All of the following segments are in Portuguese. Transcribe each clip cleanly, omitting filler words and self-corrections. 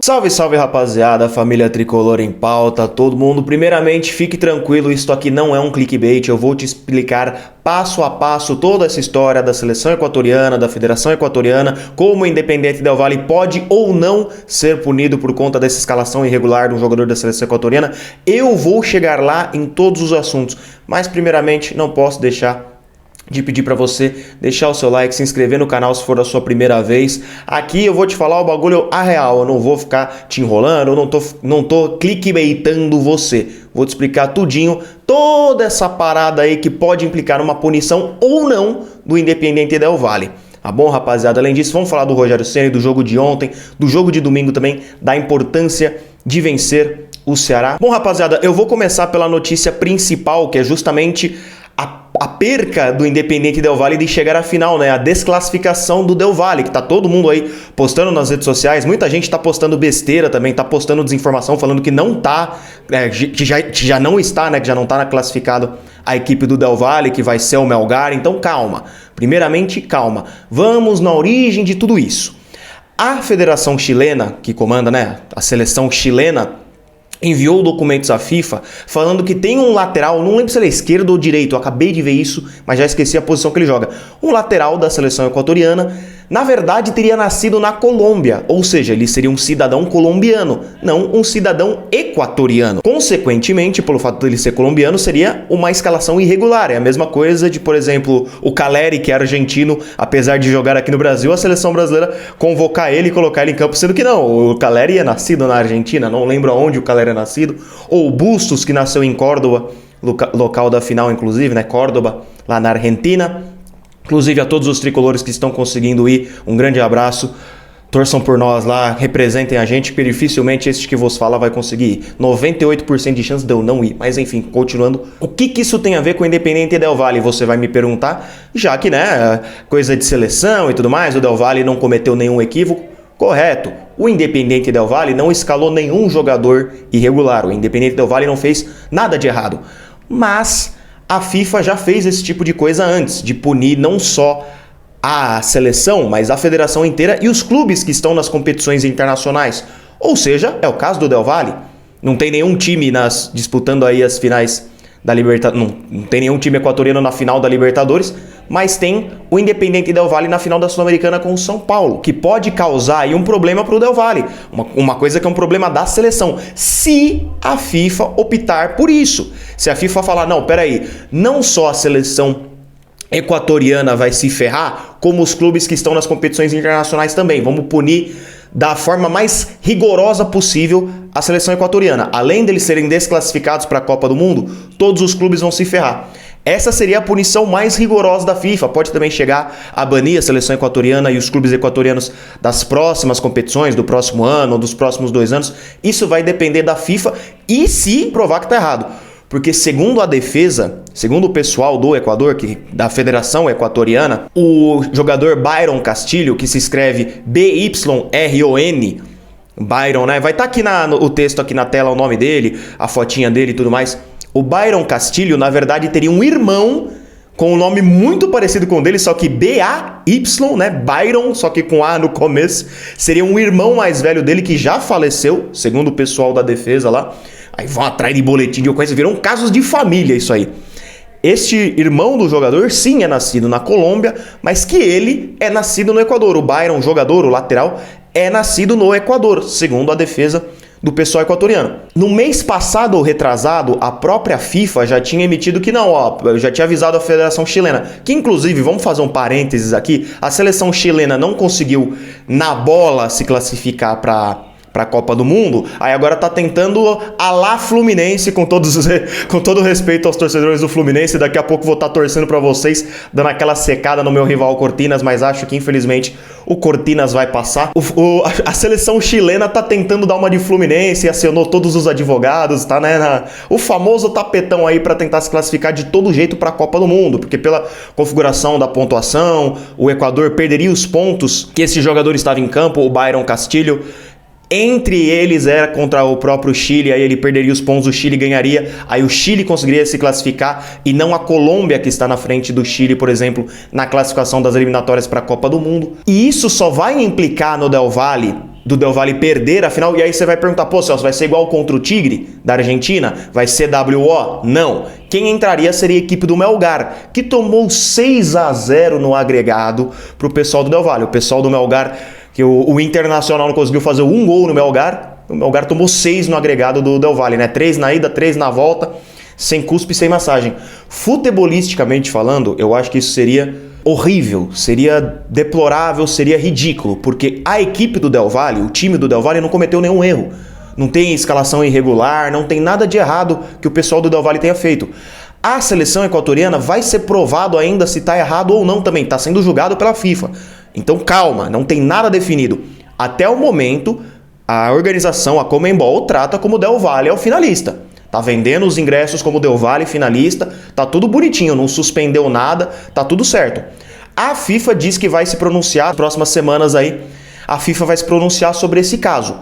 Salve, salve rapaziada, família tricolor em pauta, todo mundo. Primeiramente, fique tranquilo, isto aqui não é um clickbait, eu vou te explicar passo a passo toda essa história da seleção equatoriana, da Federação Equatoriana, como o Independiente Del Valle pode ou não ser punido por conta dessa escalação irregular de um jogador da seleção equatoriana. Eu vou chegar lá em todos os assuntos, mas primeiramente não posso deixar de pedir para você deixar o seu like, se inscrever no canal se for a sua primeira vez. Aqui eu vou te falar o bagulho a real, eu não vou ficar te enrolando, eu não tô clickbaitando você. Vou te explicar tudinho, toda essa parada aí que pode implicar uma punição ou não do Independiente Del Valle. Tá bom, rapaziada? Além disso, vamos falar do Rogério Ceni, do jogo de ontem, do jogo de domingo também, da importância de vencer o Ceará. Bom, rapaziada, eu vou começar pela notícia principal, que é justamente a perca do Independiente Del Valle de chegar à final, né? A desclassificação do Del Valle, que tá todo mundo aí postando nas redes sociais. Muita gente tá postando besteira também, tá postando desinformação, falando que não tá, que já não está, né? Que já não tá classificado a equipe do Del Valle, que vai ser o Melgar. Então calma, primeiramente calma. Vamos na origem de tudo isso. A Federação Chilena, que comanda, né? A seleção chilena, enviou documentos à FIFA falando que tem um lateral, não lembro se ele é esquerdo ou direito, eu acabei de ver isso, mas já esqueci a posição que ele joga. Um lateral da seleção equatoriana, na verdade teria nascido na Colômbia, ou seja, ele seria um cidadão colombiano, não um cidadão equatoriano. Consequentemente, pelo fato de ele ser colombiano, seria uma escalação irregular. É a mesma coisa de, por exemplo, o Caleri, que é argentino, apesar de jogar aqui no Brasil, a seleção brasileira convocar ele e colocar ele em campo, sendo que não, o Caleri é nascido na Argentina, não lembro aonde o Caleri é nascido, ou o Bustos, que nasceu em Córdoba, local da final inclusive, né, Córdoba, lá na Argentina. Inclusive a todos os tricolores que estão conseguindo ir, um grande abraço, torçam por nós lá, representem a gente, porque dificilmente este que vos fala vai conseguir ir. 98% de chance de eu não ir, mas enfim, continuando. O que isso tem a ver com o Independiente Del Valle? Você vai me perguntar, já que, né, coisa de seleção e tudo mais, o Del Valle não cometeu nenhum equívoco. Correto, o Independiente Del Valle não escalou nenhum jogador irregular, o Independiente Del Valle não fez nada de errado, mas a FIFA já fez esse tipo de coisa antes, de punir não só a seleção, mas a federação inteira e os clubes que estão nas competições internacionais. Ou seja, é o caso do Del Valle. Não tem nenhum time disputando aí as finais da Libertadores, não tem nenhum time equatoriano na final da Libertadores, mas tem o Independiente Del Valle na final da Sul-Americana com o São Paulo, que pode causar aí um problema para o Del Valle, uma coisa que é um problema da seleção, se a FIFA optar por isso. Se a FIFA falar, não, peraí, não só a seleção equatoriana vai se ferrar, como os clubes que estão nas competições internacionais também, vamos punir da forma mais rigorosa possível a seleção equatoriana. Além deles serem desclassificados para a Copa do Mundo, todos os clubes vão se ferrar. Essa seria a punição mais rigorosa da FIFA. Pode também chegar a banir a seleção equatoriana e os clubes equatorianos das próximas competições, do próximo ano ou dos próximos 2 anos. Isso vai depender da FIFA e se provar que está errado. Porque segundo a defesa, segundo o pessoal do Equador, da Federação Equatoriana, o jogador Byron Castillo, que se escreve B-Y-R-O-N, Byron, né? Vai estar aqui o texto aqui na tela, o nome dele, a fotinha dele e tudo mais. O Byron Castillo, na verdade, teria um irmão com um nome muito parecido com o dele, só que B-A-Y, né? Byron, só que com A no começo. Seria um irmão mais velho dele que já faleceu, segundo o pessoal da defesa lá. Aí vão atrás de boletim de ocorrência, viram casos de família isso aí. Este irmão do jogador, sim, é nascido na Colômbia, mas que ele é nascido no Equador. O Byron, o jogador, o lateral, é nascido no Equador, segundo a defesa do pessoal equatoriano. No mês passado ou retrasado, a própria FIFA já tinha emitido que não, já tinha avisado a Federação Chilena, que inclusive, vamos fazer um parênteses aqui, a seleção chilena não conseguiu na bola se classificar para a Copa do Mundo, aí agora tá tentando a lá Fluminense, com todo respeito aos torcedores do Fluminense, daqui a pouco vou estar torcendo para vocês, dando aquela secada no meu rival Cortinas, mas acho que infelizmente o Cortinas vai passar. A seleção chilena tá tentando dar uma de Fluminense, acionou todos os advogados, tá, né, o famoso tapetão aí para tentar se classificar de todo jeito para a Copa do Mundo, porque pela configuração da pontuação, o Equador perderia os pontos que esse jogador estava em campo, o Byron Castillo, Entre eles era contra o próprio Chile, aí ele perderia os pontos, o Chile ganharia, aí o Chile conseguiria se classificar e não a Colômbia, que está na frente do Chile, por exemplo, na classificação das eliminatórias para a Copa do Mundo. E isso só vai implicar no Del Valle, do Del Valle perder a final, e aí você vai perguntar, pô, Celso, vai ser igual contra o Tigre, da Argentina? Vai ser WO? Não. Quem entraria seria a equipe do Melgar, que tomou 6-0 no agregado para o pessoal do Del Valle. O pessoal do Melgar, que o Internacional não conseguiu fazer um gol no Melgar, o Melgar tomou 6 no agregado do Del Valle, né? 3 na ida, 3 na volta, sem cuspe e sem massagem. Futebolisticamente falando, eu acho que isso seria horrível, seria deplorável, seria ridículo, porque a equipe do Del Valle, o time do Del Valle não cometeu nenhum erro. Não tem escalação irregular, não tem nada de errado que o pessoal do Del Valle tenha feito. A seleção equatoriana vai ser provado ainda se está errado ou não também, está sendo julgado pela FIFA. Então calma, não tem nada definido. Até o momento, a organização, a Conmebol, trata como o Del Valle é o finalista. Tá vendendo os ingressos como Del Valle finalista, tá tudo bonitinho, não suspendeu nada, tá tudo certo. A FIFA diz que vai se pronunciar nas próximas semanas aí. A FIFA vai se pronunciar sobre esse caso.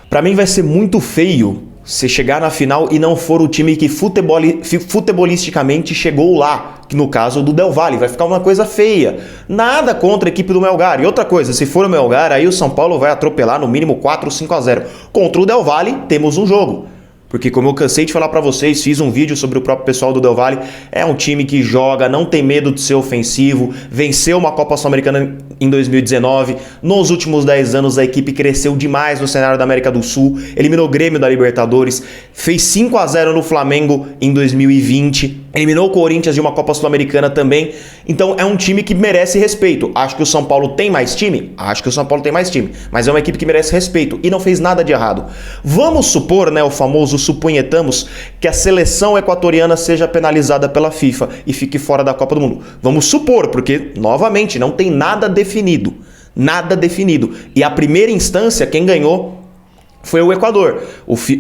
Pra mim vai ser muito feio se chegar na final e não for o time que futebolisticamente chegou lá, que no caso do Del Valle, vai ficar uma coisa feia. Nada contra a equipe do Melgar. E outra coisa, se for o Melgar, aí o São Paulo vai atropelar no mínimo 4 ou 5-0. Contra o Del Valle, temos um jogo. Porque como eu cansei de falar pra vocês, fiz um vídeo sobre o próprio pessoal do Del Valle, é um time que joga, não tem medo de ser ofensivo, venceu uma Copa Sul-Americana em 2019, nos últimos 10 anos a equipe cresceu demais no cenário da América do Sul, eliminou o Grêmio da Libertadores, fez 5-0 no Flamengo em 2020, eliminou o Corinthians de uma Copa Sul-Americana também, então é um time que merece respeito. Acho que o São Paulo tem mais time? Acho que o São Paulo tem mais time, mas é uma equipe que merece respeito e não fez nada de errado. Vamos supor, né, o famoso suponhamos que a seleção equatoriana seja penalizada pela FIFA e fique fora da Copa do Mundo. Vamos supor, porque, novamente, não tem nada definido. Nada definido. E a primeira instância, quem ganhou foi o Equador.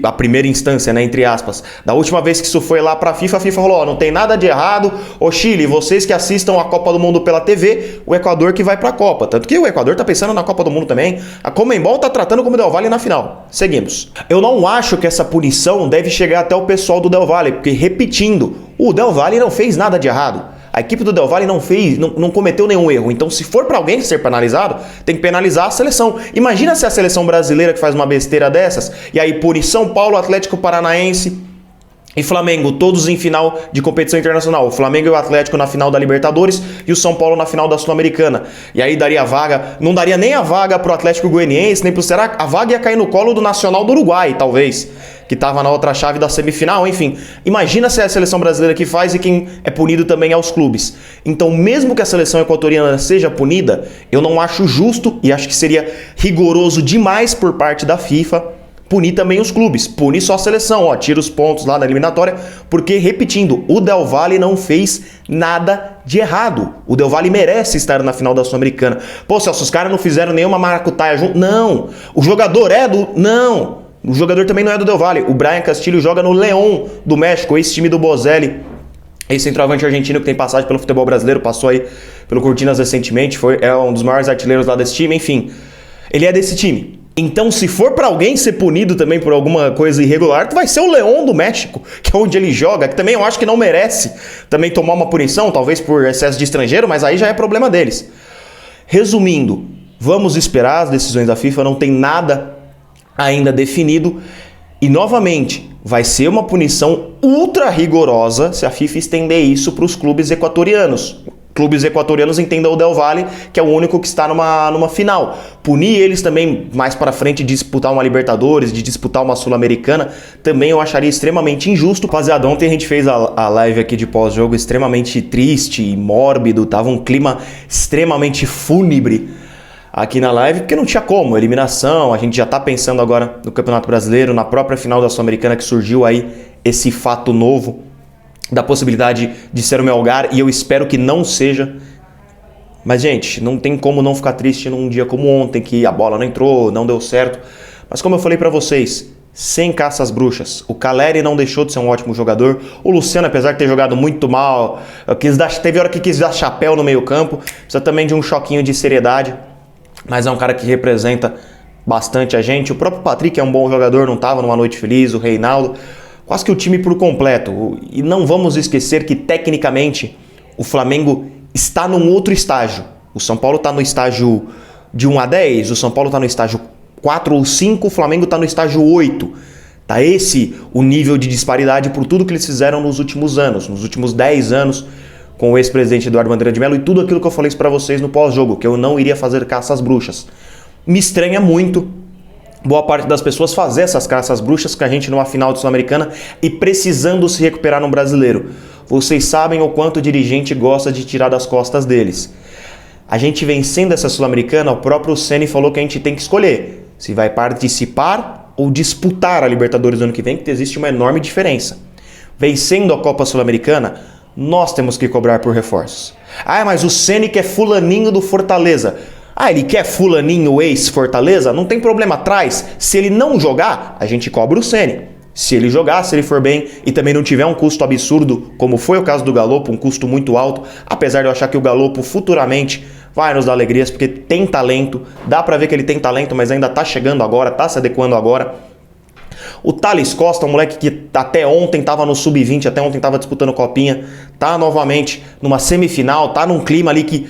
A primeira instância, né, entre aspas. Da última vez que isso foi lá pra FIFA, a FIFA falou, ó, não tem nada de errado. Ô Chile, vocês que assistam a Copa do Mundo pela TV, o Equador que vai pra Copa. Tanto que o Equador tá pensando na Copa do Mundo também. A Conmebol tá tratando como o Del Valle na final. Seguimos. Eu não acho que essa punição deve chegar até o pessoal do Del Valle, porque, repetindo, o Del Valle não fez nada de errado. A equipe do Del Valle não cometeu nenhum erro. Então, se for para alguém ser penalizado, tem que penalizar a seleção. Imagina se a seleção brasileira que faz uma besteira dessas, e aí pune São Paulo, Atlético Paranaense e Flamengo, todos em final de competição internacional. O Flamengo e o Atlético na final da Libertadores e o São Paulo na final da Sul-Americana. E aí daria vaga, não daria nem a vaga pro Atlético Goianiense, nem pro Ceará. A vaga ia cair no colo do Nacional do Uruguai, talvez, que estava na outra chave da semifinal, enfim. Imagina se é a seleção brasileira que faz e quem é punido também é os clubes. Então, mesmo que a seleção equatoriana seja punida, eu não acho justo e acho que seria rigoroso demais por parte da FIFA punir também os clubes. Pune só a seleção, ó, tira os pontos lá na eliminatória, porque, repetindo, o Del Valle não fez nada de errado. O Del Valle merece estar na final da Sul-Americana. Pô, Celso, os caras não fizeram nenhuma maracutaia junto? Não. O jogador é do... Não. O jogador também não é do Del Valle. O Brian Castillo joga no León do México, esse time do Bozelli. Esse centroavante argentino que tem passagem pelo futebol brasileiro, passou aí pelo Cortinas recentemente, é um dos maiores artilheiros lá desse time, enfim. Ele é desse time. Então, se for pra alguém ser punido também por alguma coisa irregular, vai ser o León do México, que é onde ele joga, que também eu acho que não merece também tomar uma punição, talvez por excesso de estrangeiro, mas aí já é problema deles. Resumindo, vamos esperar as decisões da FIFA, não tem nada ainda definido e, novamente, vai ser uma punição ultra rigorosa se a FIFA estender isso para os clubes equatorianos. Clubes equatorianos entendam o Del Valle, que é o único que está numa final. Punir eles também mais para frente de disputar uma Libertadores, de disputar uma Sul-Americana, também eu acharia extremamente injusto. Rapaziada, ontem a gente fez a live aqui de pós-jogo extremamente triste e mórbido, tava um clima extremamente fúnebre aqui na live, porque não tinha como, eliminação, a gente já tá pensando agora no Campeonato Brasileiro, na própria final da Sul-Americana que surgiu aí esse fato novo da possibilidade de ser o Melgar, e eu espero que não seja. Mas, gente, não tem como não ficar triste num dia como ontem, que a bola não entrou, não deu certo. Mas como eu falei pra vocês, sem caça às bruxas. O Caleri não deixou de ser um ótimo jogador. O Luciano, apesar de ter jogado muito mal, teve hora que quis dar chapéu no meio campo, precisa também de um choquinho de seriedade. Mas é um cara que representa bastante a gente. O próprio Patrick é um bom jogador, não estava numa noite feliz, o Reinaldo, quase que o time por completo. E não vamos esquecer que tecnicamente o Flamengo está num outro estágio. O São Paulo está no estágio de 1 a 10, o São Paulo está no estágio 4 ou 5, o Flamengo está no estágio 8. Tá esse o nível de disparidade por tudo que eles fizeram nos últimos anos, nos últimos 10 anos, com o ex-presidente Eduardo Bandeira de Mello e tudo aquilo que eu falei para vocês no pós-jogo, que eu não iria fazer caça às bruxas. Me estranha muito boa parte das pessoas fazer essas caças às bruxas com a gente numa final de Sul-Americana e precisando se recuperar no Brasileiro. Vocês sabem o quanto o dirigente gosta de tirar das costas deles. A gente vencendo essa Sul-Americana, o próprio Ceni falou que a gente tem que escolher se vai participar ou disputar a Libertadores no ano que vem, que existe uma enorme diferença. Vencendo a Copa Sul-Americana, nós temos que cobrar por reforços. Ah, mas o Ceni quer fulaninho do Fortaleza. Ah, ele quer fulaninho ex-Fortaleza? Não tem problema, traz. Se ele não jogar, a gente cobra o Ceni. Se ele jogar, se ele for bem e também não tiver um custo absurdo, como foi o caso do Galopo, um custo muito alto, apesar de eu achar que o Galopo futuramente vai nos dar alegrias, porque tem talento, dá pra ver que ele tem talento, mas ainda tá chegando agora, tá se adequando agora. O Thales Costa, um moleque que até ontem tava no Sub-20, até ontem tava disputando Copinha, tá novamente numa semifinal, tá num clima ali que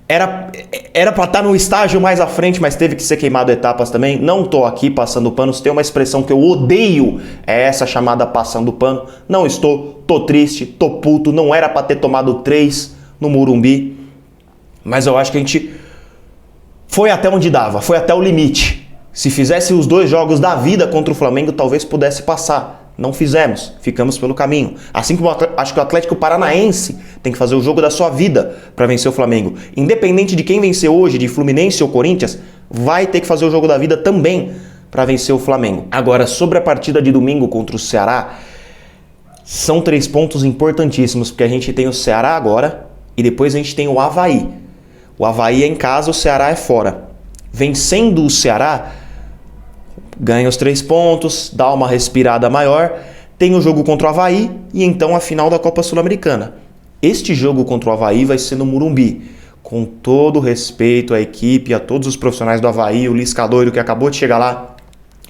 era pra estar no estágio mais à frente, mas teve que ser queimado etapas também. Não tô aqui passando pano, se tem uma expressão que eu odeio, é essa chamada passando pano. Não estou, tô triste, tô puto, não era pra ter tomado 3 no Morumbi. Mas eu acho que a gente foi até onde dava, foi até o limite. Se fizesse os 2 jogos da vida contra o Flamengo, talvez pudesse passar. Não fizemos, ficamos pelo caminho. Assim como acho que o Atlético Paranaense tem que fazer o jogo da sua vida para vencer o Flamengo. Independente de quem vencer hoje, de Fluminense ou Corinthians, vai ter que fazer o jogo da vida também para vencer o Flamengo. Agora, sobre a partida de domingo contra o Ceará, são 3 pontos importantíssimos, porque a gente tem o Ceará agora e depois a gente tem o Avaí. O Avaí é em casa, o Ceará é fora. Vencendo o Ceará, ganha os 3 pontos, dá uma respirada maior, tem o jogo contra o Avaí e então a final da Copa Sul-Americana. Este jogo contra o Avaí vai ser no Morumbi. Com todo respeito à equipe, a todos os profissionais do Avaí, o Lisca doido que acabou de chegar lá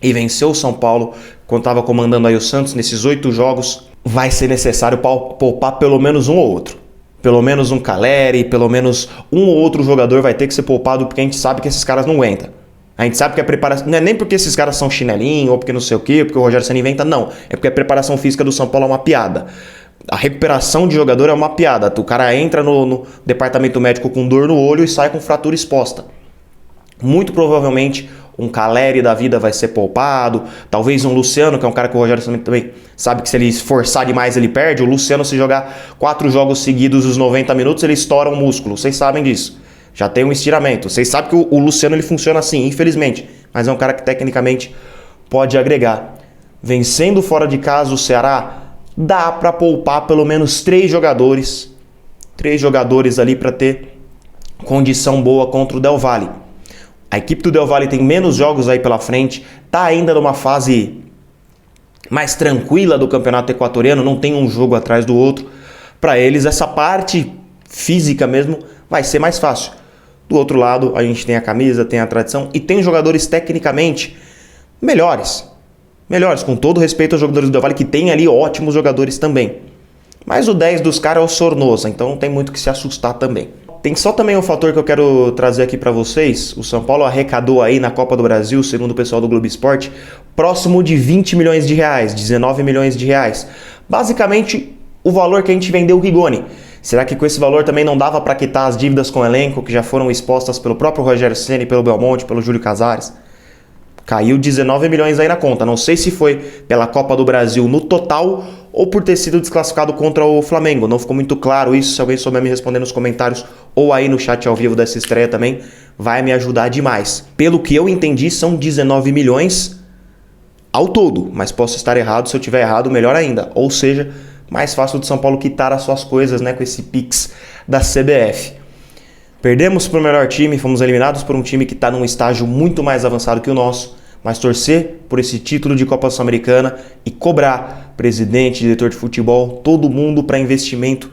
e venceu o São Paulo quando estava comandando aí o Santos nesses 8 jogos, vai ser necessário poupar pelo menos um ou outro. Pelo menos um Caleri, pelo menos um ou outro jogador vai ter que ser poupado, porque a gente sabe que esses caras não aguentam. A gente sabe que a preparação... Não é nem porque esses caras são chinelinho, ou porque não sei o quê, porque o Rogério Ceni inventa, não. É porque a preparação física do São Paulo é uma piada. A recuperação de jogador é uma piada. O cara entra no departamento médico com dor no olho e sai com fratura exposta. Muito provavelmente um Caleri da vida vai ser poupado, talvez um Luciano, que é um cara que o Rogério também sabe que se ele esforçar demais ele perde. O Luciano, se jogar 4 jogos seguidos os 90 minutos, ele estoura um músculo, vocês sabem disso. Já tem um estiramento, vocês sabem que o Luciano ele funciona assim, infelizmente, mas é um cara que tecnicamente pode agregar. Vencendo fora de casa o Ceará, dá para poupar pelo menos 3 jogadores ali para ter condição boa contra o Del Valle. A equipe do Del Valle tem menos jogos aí pela frente, tá ainda numa fase mais tranquila do campeonato equatoriano, não tem um jogo atrás do outro. Para eles, essa parte física mesmo vai ser mais fácil. Do outro lado, a gente tem a camisa, tem a tradição e tem jogadores tecnicamente melhores, com todo respeito aos jogadores do Del Valle, que tem ali ótimos jogadores também. Mas o 10 dos caras é o Sornosa, então não tem muito que se assustar também. Tem só também um fator que eu quero trazer aqui para vocês. O São Paulo arrecadou aí na Copa do Brasil, segundo o pessoal do Globo Esporte, próximo de 20 milhões de reais, 19 milhões de reais. Basicamente, o valor que a gente vendeu o Rigoni. Será que com esse valor também não dava para quitar as dívidas com o elenco, que já foram expostas pelo próprio Rogério Ceni, pelo Belmonte, pelo Júlio Casares? Caiu 19 milhões aí na conta. Não sei se foi pela Copa do Brasil no total ou por ter sido desclassificado contra o Flamengo. Não ficou muito claro isso. Se alguém souber me responder nos comentários ou aí no chat ao vivo dessa estreia também, vai me ajudar demais. Pelo que eu entendi, são 19 milhões ao todo. Mas posso estar errado. Se eu tiver errado, melhor ainda. Ou seja, mais fácil do São Paulo quitar as suas coisas, né, com esse Pix da CBF. Perdemos para o melhor time, fomos eliminados por um time que está num estágio muito mais avançado que o nosso, mas torcer por esse título de Copa Sul-Americana e cobrar presidente, diretor de futebol, todo mundo para investimento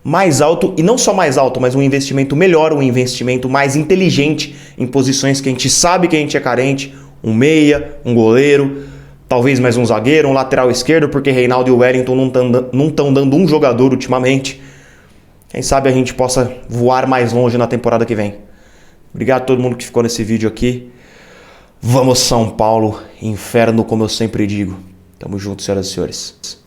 mais alto, e não só mais alto, mas um investimento melhor, um investimento mais inteligente em posições que a gente sabe que a gente é carente, um meia, um goleiro, talvez mais um zagueiro, um lateral esquerdo, porque Reinaldo e o Wellington não estão dando um jogador ultimamente. Quem sabe a gente possa voar mais longe na temporada que vem. Obrigado a todo mundo que ficou nesse vídeo aqui. Vamos São Paulo, inferno como eu sempre digo. Tamo junto, senhoras e senhores.